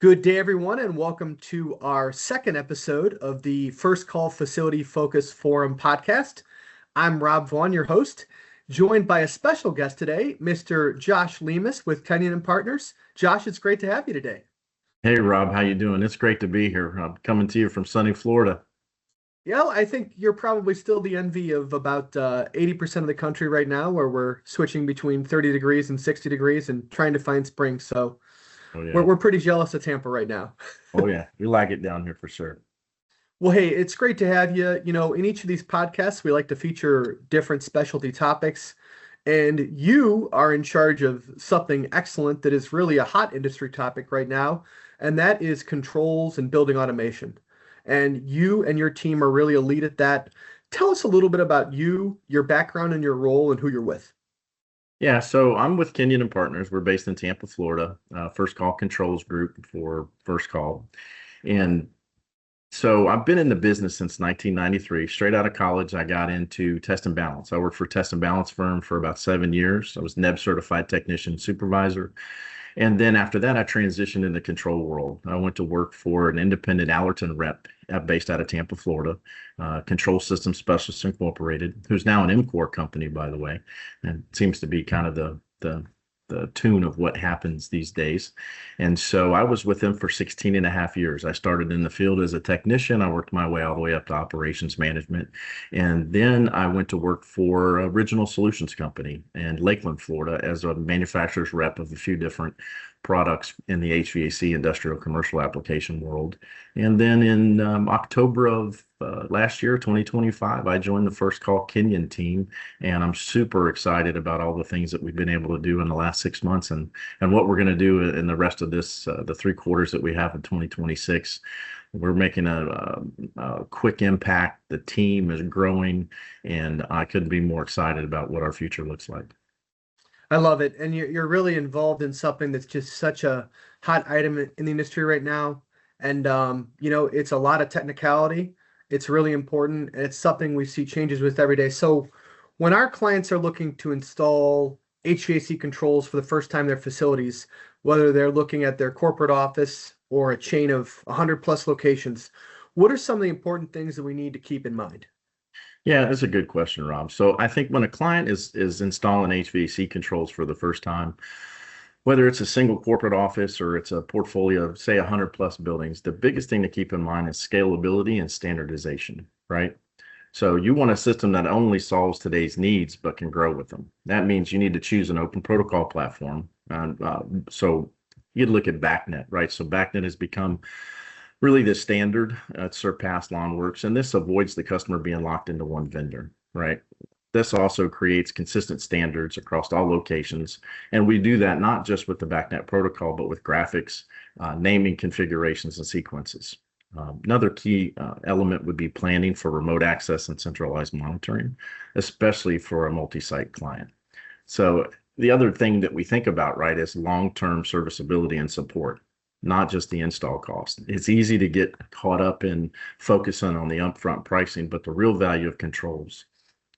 Good day, everyone, and welcome to our second episode of the FirstCall Facility Focus Forum podcast. I'm Rob Vaughan, your host, joined by a special guest today, Mr. Josh Lemus with Kenyon Partners. Josh, it's great to have you today. Hey Rob, how you doing? It's great to be here. I'm coming to you from sunny Florida. Yeah, I think you're probably still the envy of about 80% of the country right now, where we're switching between 30 degrees and 60 degrees and trying to find spring. So Oh yeah. we're pretty jealous of Tampa right now. Oh yeah. We like it down here for sure. Well, hey, it's great to have you. In each of these podcasts, we like to feature different specialty topics, and you are in charge of something excellent that is really a hot industry topic right now, and that is controls and building automation. And you and your team are really a lead at that. Tell us a little bit about you, your background and your role, and who you're with. Yeah, so I'm with Kenyon Partners. We're based in Tampa, Florida. First Call Controls Group for First Call. And so I've been in the business since 1993. Straight out of college, I got into test and balance. I worked for a test and balance firm for about 7 years. I was NEB certified technician supervisor. And then after that, I transitioned in the control world. I went to work for an independent Allerton rep based out of Tampa, Florida, Control System Specialist Incorporated, who's now an MCOR company, by the way, and seems to be kind of the tune of what happens these days. And so I was with them for 16 and a half years. I started in the field as a technician. I worked my way all the way up to operations management. And then I went to work for Original Solutions Company in Lakeland, Florida, as a manufacturer's rep of a few different products in the HVAC industrial commercial application world. And then in October of last year, 2025, I joined the First Call Kenyon team, and I'm super excited about all the things that we've been able to do in the last 6 months and what we're going to do in the rest of this, the 3 quarters that we have in 2026. We're making a quick impact. The team is growing, and I couldn't be more excited about what our future looks like. I love it. And you're really involved in something that's just such a hot item in the industry right now. And, it's a lot of technicality. It's really important. And it's something we see changes with every day. So when our clients are looking to install HVAC controls for the first time in their facilities, whether they're looking at their corporate office or a chain of 100 plus locations, what are some of the important things that we need to keep in mind? Yeah, that's a good question, Rob. So I think when a client is installing HVAC controls for the first time, whether it's a single corporate office or it's a portfolio of, say, 100 plus buildings, the biggest thing to keep in mind is scalability and standardization, right? So you want a system that only solves today's needs but can grow with them. That means you need to choose an open protocol platform. So you'd look at BACnet, right? So BACnet has become really the standard. It's surpassed LawnWorks, and this avoids the customer being locked into one vendor, right? This also creates consistent standards across all locations, and we do that not just with the BACnet protocol, but with graphics, naming configurations, and sequences. Another key element would be planning for remote access and centralized monitoring, especially for a multi-site client. So the other thing that we think about, right, is long-term serviceability and support, not just the install cost. It's easy to get caught up in focusing on the upfront pricing, but the real value of controls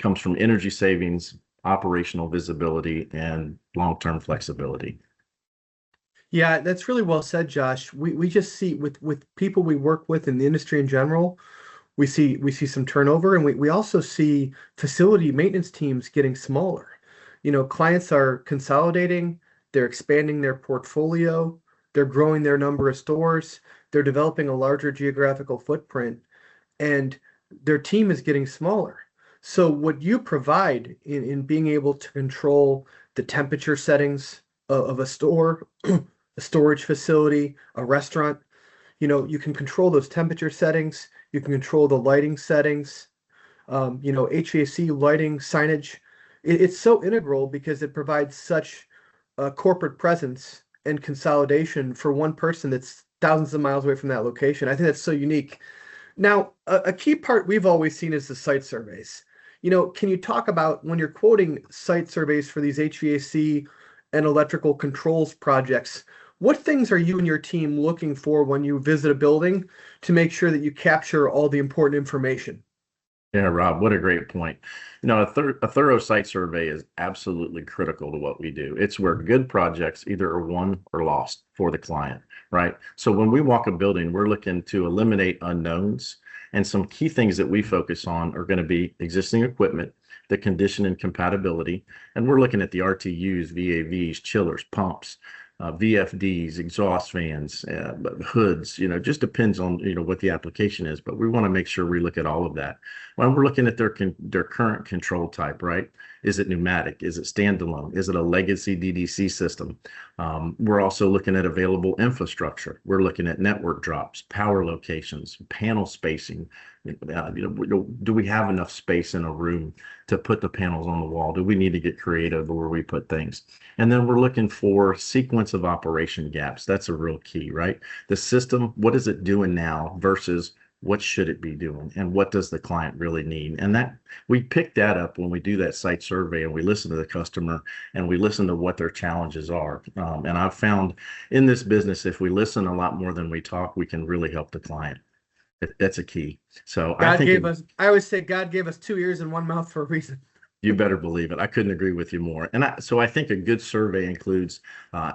comes from energy savings, operational visibility, and long-term flexibility. Yeah, that's really well said, Josh. We just see with people we work with in the industry in general, we see some turnover, and we also see facility maintenance teams getting smaller. Clients are consolidating, they're expanding their portfolio, they're growing their number of stores, they're developing a larger geographical footprint, and their team is getting smaller. So what you provide in being able to control the temperature settings of a store, a storage facility, a restaurant, you can control those temperature settings, you can control the lighting settings, HVAC lighting, signage. It's so integral because it provides such a corporate presence and consolidation for one person that's thousands of miles away from that location. I think that's so unique. Now, a key part we've always seen is the site surveys. Can you talk about when you're quoting site surveys for these HVAC and electrical controls projects, what things are you and your team looking for when you visit a building to make sure that you capture all the important information? Yeah, Rob, what a great point. A thorough site survey is absolutely critical to what we do. It's where good projects either are won or lost for the client, right? So when we walk a building, we're looking to eliminate unknowns. And some key things that we focus on are going to be existing equipment, the condition and compatibility. And we're looking at the RTUs, VAVs, chillers, pumps, VFDs, exhaust fans, hoods, just depends on, what the application is. But we want to make sure we look at all of that. When we're looking at their current control type, right? Is it pneumatic? Is it standalone? Is it a legacy DDC system? We're also looking at available infrastructure. We're looking at network drops, power locations, panel spacing. Do we have enough space in a room to put the panels on the wall? Do we need to get creative where we put things? And then we're looking for sequence of operation gaps. That's a real key, right? The system, what is it doing now versus what should it be doing and what does the client really need? And that we pick that up when we do that site survey and we listen to the customer and we listen to what their challenges are. And I've found in this business, if we listen a lot more than we talk, we can really help the client. That's a key. So I always say God gave us two ears and one mouth for a reason. You better believe it. I couldn't agree with you more. So I think a good survey includes a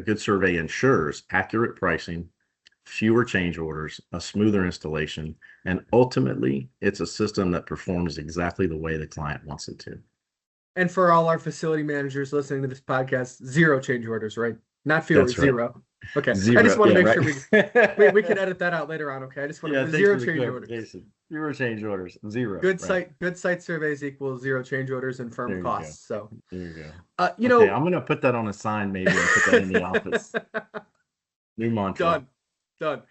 good survey ensures accurate pricing, fewer change orders, a smoother installation, and ultimately it's a system that performs exactly the way the client wants it to. And for all our facility managers listening to this podcast, zero change orders, right? Not fewer, That's right. zero. Okay. Zero, I just want to yeah, make right. sure we can edit that out later on. Okay. I just want to zero change orders. Zero change orders. Zero. Good site surveys equals zero change orders and firm costs. So there you go. Okay, I'm gonna put that on a sign maybe and put that in the office. New mantra. Done.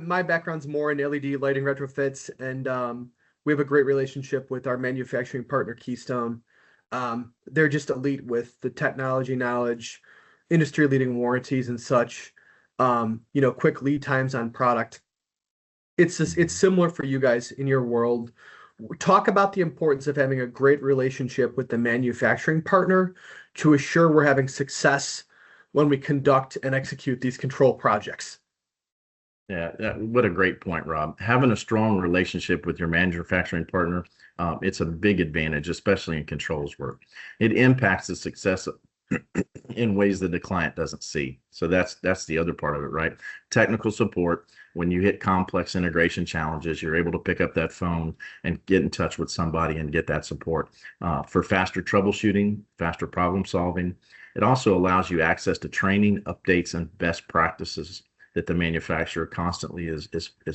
My background's more in LED lighting retrofits, and we have a great relationship with our manufacturing partner, Keystone. They're just elite with the technology knowledge, industry leading warranties and such. Quick lead times on product. It's similar for you guys in your world. Talk about the importance of having a great relationship with the manufacturing partner to assure we're having success when we conduct and execute these control projects. Yeah, what a great point, Rob. Having a strong relationship with your manufacturing partner, it's a big advantage, especially in controls work. It impacts the success in ways that the client doesn't see. So that's the other part of it, right? Technical support. When you hit complex integration challenges, you're able to pick up that phone and get in touch with somebody and get that support for faster troubleshooting, faster problem solving. It also allows you access to training, updates, and best practices that the manufacturer constantly is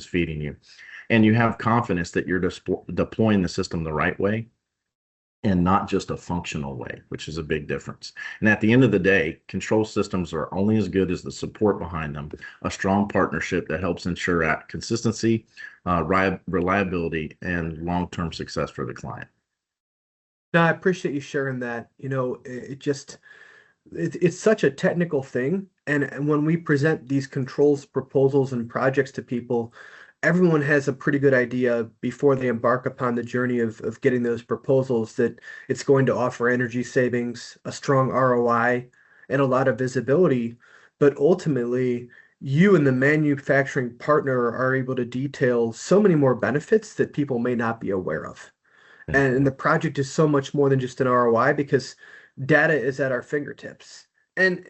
feeding you. And you have confidence that you're deploying the system the right way and not just a functional way, which is a big difference. And at the end of the day, control systems are only as good as the support behind them, a strong partnership that helps ensure consistency, reliability, and long-term success for the client. No, I appreciate you sharing that. It's such a technical thing. And when we present these controls proposals and projects to people, everyone has a pretty good idea before they embark upon the journey of getting those proposals that it's going to offer energy savings, a strong ROI, and a lot of visibility. But ultimately, you and the manufacturing partner are able to detail so many more benefits that people may not be aware of. And the project is so much more than just an ROI because data is at our fingertips. And,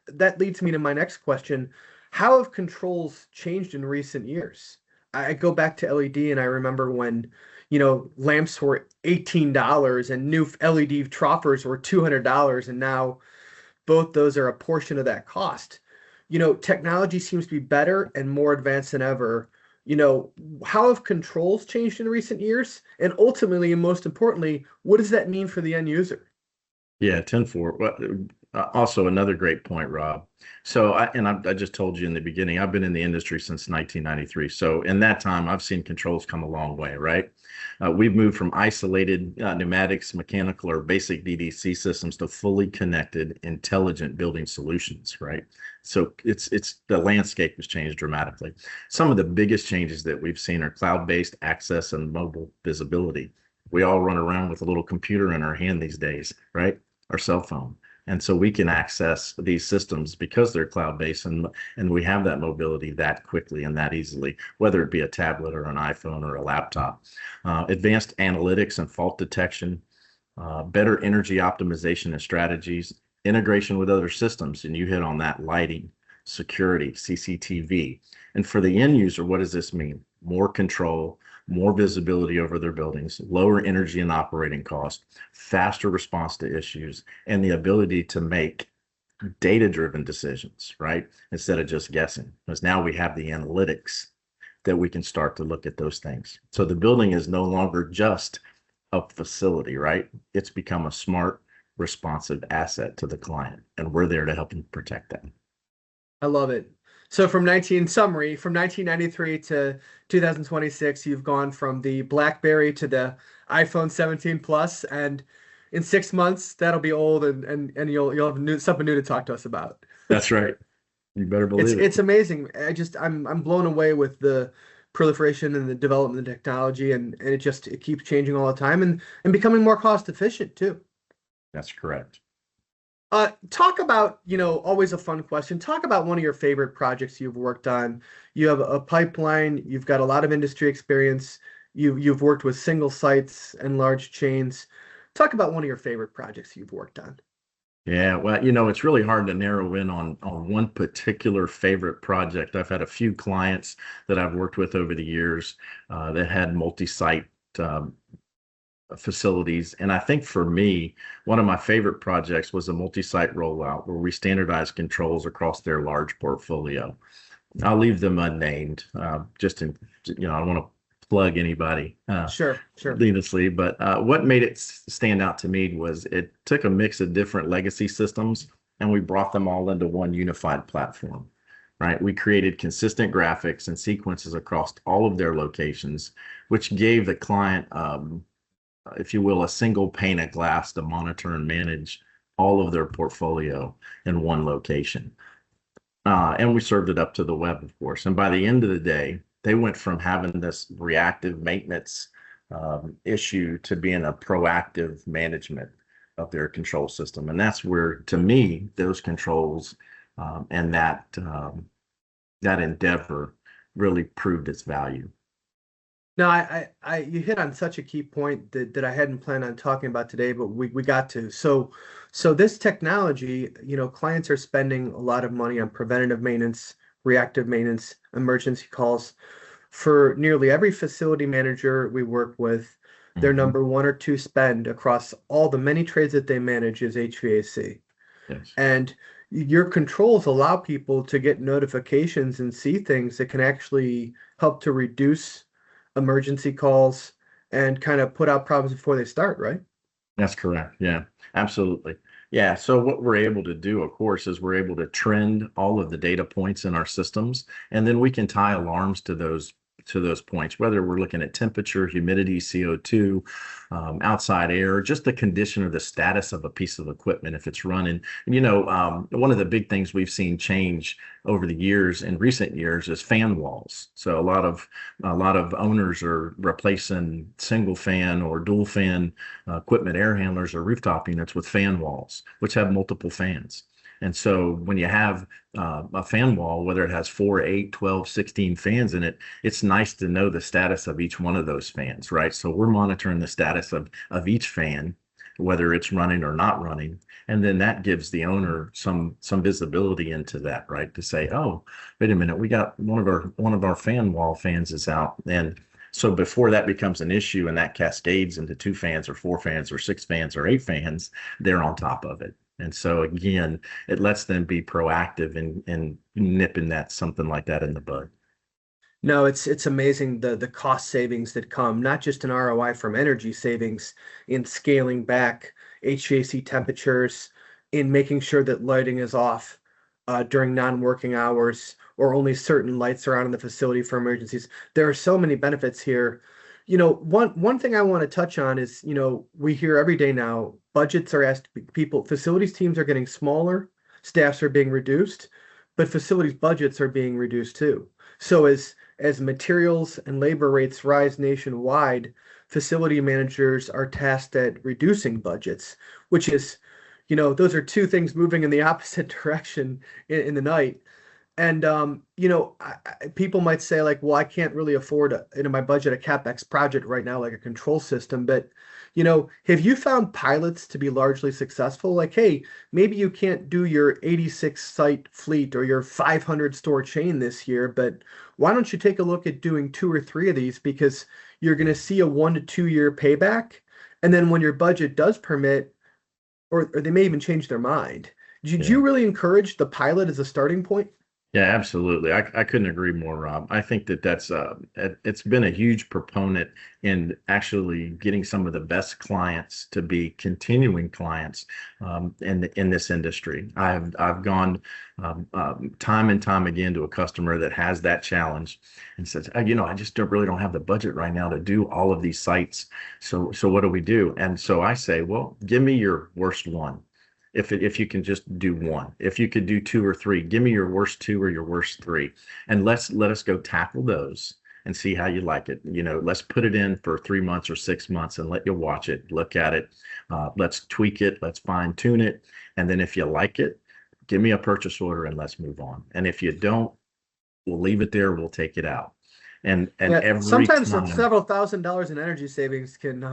that leads me to my next question. How have controls changed in recent years? I go back to LED and I remember when, lamps were $18 and new LED troffers were $200, and now both those are a portion of that cost. Technology seems to be better and more advanced than ever. How have controls changed in recent years? And ultimately, and most importantly, what does that mean for the end user? Yeah, 10-4. Well, also another great point, Rob. So I just told you in the beginning, I've been in the industry since 1993. So in that time, I've seen controls come a long way, right? We've moved from isolated pneumatics, mechanical, or basic DDC systems to fully connected, intelligent building solutions, right? So it's the landscape has changed dramatically. Some of the biggest changes that we've seen are cloud-based access and mobile visibility. We all run around with a little computer in our hand these days, right? Our cell phone. And so we can access these systems because they're cloud-based, and we have that mobility that quickly and that easily, whether it be a tablet or an iPhone or a laptop. Advanced analytics and fault detection, better energy optimization and strategies, integration with other systems, and you hit on that: lighting, security, CCTV. And for the end user, what does this mean? More control, more visibility over their buildings, lower energy and operating costs, faster response to issues, and the ability to make data-driven decisions, right? Instead of just guessing, because now we have the analytics that we can start to look at those things. So the building is no longer just a facility, right? It's become a smart, responsive asset to the client, and we're there to help them protect that. I love it. So from 1993 to 2026, you've gone from the BlackBerry to the iPhone 17 Plus, and in 6 months that'll be old, and you'll have something new to talk to us about. That's right. You better It's believe it. it's amazing. I'm blown away with the proliferation and the development of technology, and it keeps changing all the time, and becoming more cost efficient too. That's correct. Talk about, always a fun question. Talk about one of your favorite projects you've worked on. You have a pipeline, you've got a lot of industry experience, you've worked with single sites and large chains. Talk about one of your favorite projects you've worked on. Yeah, well, it's really hard to narrow in on one particular favorite project. I've had a few clients that I've worked with over the years that had multi-site facilities. And I think for me, one of my favorite projects was a multi-site rollout where we standardized controls across their large portfolio. I'll leave them unnamed, just in, I don't want to plug anybody Sure. needlessly, but what made it stand out to me was it took a mix of different legacy systems and we brought them all into one unified platform. Right. We created consistent graphics and sequences across all of their locations, which gave the client, if you will, a single pane of glass to monitor and manage all of their portfolio in one location. And we served it up to the web, of course. And by the end of the day, they went from having this reactive maintenance issue to being a proactive management of their control system. And that's where, to me, those controls and that endeavor really proved its value. No, you hit on such a key point that I hadn't planned on talking about today, but we got to. So this technology, clients are spending a lot of money on preventative maintenance, reactive maintenance, emergency calls. For nearly every facility manager we work with, their number one or two spend across all the many trades that they manage is HVAC. Yes. And your controls allow people to get notifications and see things that can actually help to reduce emergency calls and kind of put out problems before they start, right? That's correct. Yeah, absolutely. Yeah. So what we're able to do, of course, is we're able to trend all of the data points in our systems, and then we can tie alarms to those points, whether we're looking at temperature, humidity, CO2, outside air, just the condition or the status of a piece of equipment if it's running. And, one of the big things we've seen change over the years, in recent years, is fan walls. So a lot of owners are replacing single fan or dual fan equipment, air handlers or rooftop units with fan walls, which have multiple fans. And so when you have a fan wall, whether it has 4, 8, 12, 16 fans in it, it's nice to know the status of each one of those fans, right? So we're monitoring the status of each fan, whether it's running or not running. And then that gives the owner some visibility into that, right? To say, oh, wait a minute, we got one of our fan wall fans is out. And so before that becomes an issue and that cascades into 2 fans or 4 fans or 6 fans or 8 fans, they're on top of it. And so again, it lets them be proactive in nipping something like that in the bud. No, it's amazing the cost savings that come, not just an ROI from energy savings in scaling back HVAC temperatures, in making sure that lighting is off during non-working hours, or only certain lights are on in the facility for emergencies. There are so many benefits here. One thing I want to touch on is, we hear every day now, budgets are asked, facilities teams are getting smaller, staffs are being reduced, but facilities budgets are being reduced too. So as materials and labor rates rise nationwide, facility managers are tasked at reducing budgets, which is, those are two things moving in the opposite direction in the night. And people might say like, well, I can't really afford in my budget a CapEx project right now, like a control system. But have you found pilots to be largely successful? Like, hey, maybe you can't do your 86 site fleet or your 500 store chain this year, but why don't you take a look at doing two or three of these because you're going to see a 1 to 2 year payback, and then when your budget does permit, or they may even change their mind. Did Yeah. you really encourage the pilot as a starting point? Yeah, absolutely. I couldn't agree more, Rob. I think that's it's been a huge proponent in actually getting some of the best clients to be continuing clients in this industry. I've gone time and time again to a customer that has that challenge and says, I just really don't have the budget right now to do all of these sites. So what do we do? And so I say, well, give me your worst one. If you can just do one, if you could do two or three, give me your worst two or your worst three, and let us go tackle those and see how you like it. Let's put it in for 3 months or 6 months and let you watch it, look at it. Let's tweak it, let's fine tune it, and then if you like it, give me a purchase order and let's move on. And if you don't, we'll leave it there. We'll take it out. And Yeah, every sometimes time, several $1,000s in energy savings can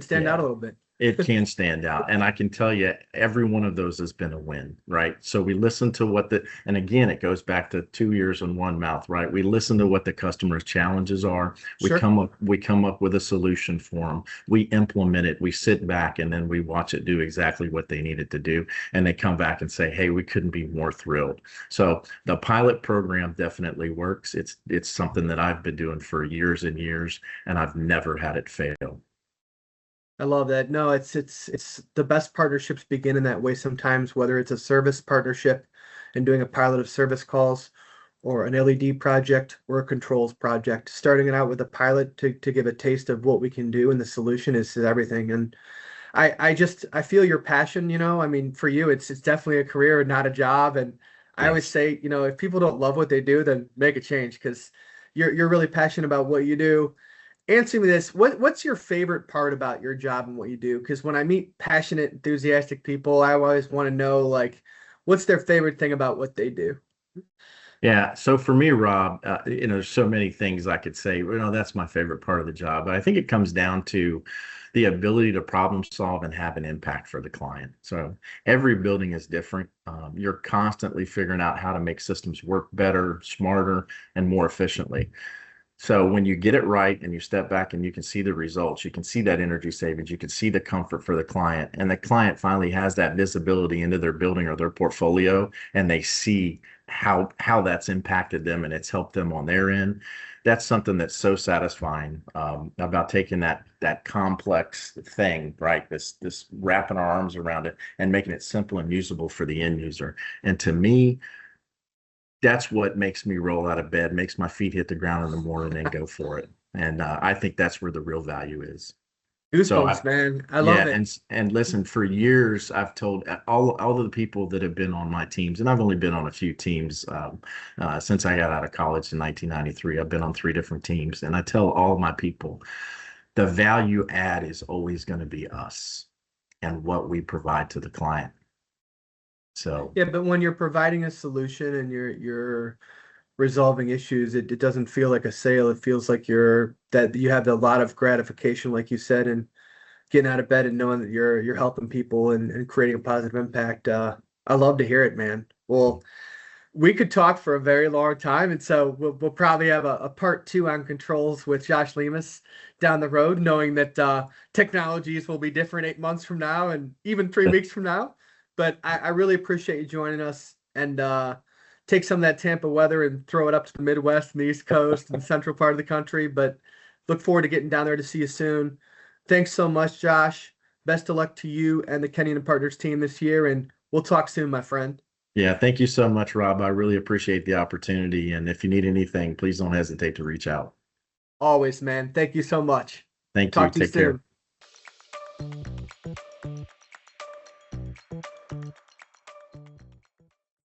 stand out yeah. a little bit. It can stand out. And I can tell you, every one of those has been a win, right? So we listen to and again, it goes back to 2 ears and one mouth, right? We listen to what the customer's challenges are. Sure. We come up with a solution for them. We implement it. We sit back and then we watch it do exactly what they need it to do. And they come back and say, hey, we couldn't be more thrilled. So the pilot program definitely works. It's something that I've been doing for years and years, and I've never had it fail. I love that. No, it's the best partnerships begin in that way sometimes, whether it's a service partnership and doing a pilot of service calls or an LED project or a controls project. Starting it out with a pilot to give a taste of what we can do and the solution is everything. And I feel your passion, I mean, for you, it's definitely a career, not a job. And I always Yes. say, if people don't love what they do, then make a change because you're really passionate about what you do. Answer me this. What's your favorite part about your job and what you do? Because when I meet passionate, enthusiastic people, I always want to know like what's their favorite thing about what they do. Yeah. So for me, Rob, there's so many things I could say. That's my favorite part of the job. But I think it comes down to the ability to problem solve and have an impact for the client. So every building is different. You're constantly figuring out how to make systems work better, smarter, and more efficiently. So when you get it right and you step back and you can see the results, you can see that energy savings, you can see the comfort for the client, and the client finally has that visibility into their building or their portfolio, and they see how that's impacted them and it's helped them on their end. That's something that's so satisfying about taking that complex thing, right? This wrapping our arms around it and making it simple and usable for the end user. And to me, that's what makes me roll out of bed, makes my feet hit the ground in the morning and go for it. And I think that's where the real value is. So Goosebumps, man. I love yeah, it. and listen, for years I've told all of the people that have been on my teams, and I've only been on a few teams since I got out of college in 1993. I've been on 3 different teams, and I tell all my people, the value add is always going to be us and what we provide to the client. So Yeah, but when you're providing a solution and you're resolving issues, it doesn't feel like a sale. It feels like that you have a lot of gratification, like you said, and getting out of bed and knowing that you're helping people and creating a positive impact. I love to hear it, man. Well, we could talk for a very long time, and so we'll probably have a part two on controls with Josh Lemus down the road, knowing that technologies will be different 8 months from now and even 3 weeks from now. But I really appreciate you joining us and take some of that Tampa weather and throw it up to the Midwest and the East Coast and central part of the country. But look forward to getting down there to see you soon. Thanks so much, Josh. Best of luck to you and the Kenyon Partners team this year, and we'll talk soon, my friend. yeah, thank you so much, Rob. I really appreciate the opportunity. And if you need anything, please don't hesitate to reach out. Always, man. Thank you so much. Thank you. Talk to you Take care. soon.